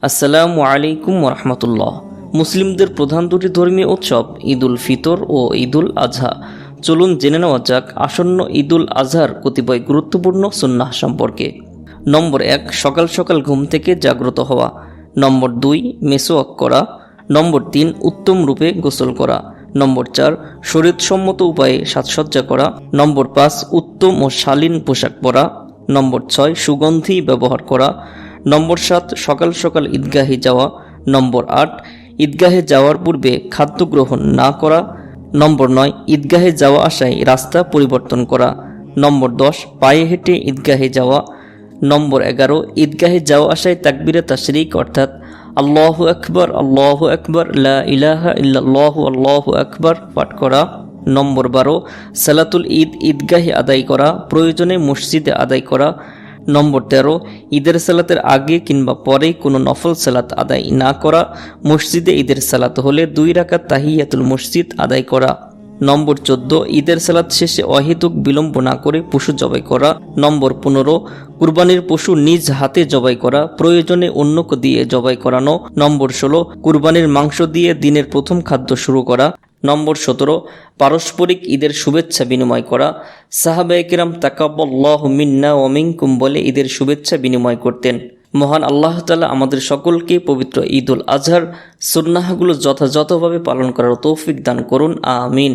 আসসালামু আলাইকুম ওরহমতুল্লাহ। মুসলিমদের প্রধান দুটি ধর্মীয় উৎসব ঈদুল ফিতর ও ঈদুল আজহা। চলুন জেনে নেওয়া যাক আসন্ন ঈদুল আজহার কতিপয় গুরুত্বপূর্ণ সুন্নাহ সম্পর্কে। নম্বর 1, সকাল সকাল ঘুম থেকে জাগ্রত হওয়া। নম্বর 2, মেসোয়াক করা। নম্বর 3, উত্তম রূপে গোসল করা। নম্বর 4, শরীয়তসম্মত উপায়ে সাজসজ্জা করা। নম্বর 5, উত্তম ও শালীন পোশাক পরা। নম্বর 6, সুগন্ধি ব্যবহার করা। নম্বর 7, সকাল সকাল ঈদগাহে যাওয়া। নম্বর 8, ঈদগাহে যাওয়ার পূর্বে খাদ্য গ্রহণ না করা। নম্বর 9, ঈদগাহে যাওয়া আসায় রাস্তা পরিবর্তন করা। নম্বর 10, পায়ে হেঁটে ঈদগাহে যাওয়া। নম্বর 11, ঈদগাহে যাওয়া আসায় তাকবীরে তাশরিক অর্থাৎ আল্লাহু আকবার লা ইলাহা ইল্লাল্লাহু আল্লাহু আকবার পাঠ করা। নম্বর 12, সালাতুল ঈদ ঈদগাহে আদায় করা, প্রয়োজনে মসজিদে আদায় করা। নম্বর 13, ঈদের সালাতের আগে কিংবা পরে কোনো নফল সালাত আদায় না করা। মসজিদে ঈদের সালাত হলে 2 রাকাত তাহিয়াতুল মসজিদ আদায় করা। নম্বর 14, ঈদের সালাত শেষে অহেতুক বিলম্ব না করে পশু জবাই করা। নম্বর 15, কুরবানির পশু নিজ হাতে জবাই করা, প্রয়োজনে অন্যকে দিয়ে জবাই করানো। নম্বর 16, কুরবানির মাংস দিয়ে দিনের প্রথম খাদ্য শুরু করা। নম্বর 17, পারস্পরিক ঈদের শুভেচ্ছা বিনিময় করা। সাহাবায়ে কেরাম তাকাব্বালাহু মিন্না ওয়া মিনকুম বলে ঈদের শুভেচ্ছা বিনিময় করতেন। মহান আল্লাহ তাআলা আমাদের সকলকে পবিত্র ঈদুল আজহার সুন্নাহগুলো যথাযথভাবে পালন করার তৌফিক দান করুন, আমিন।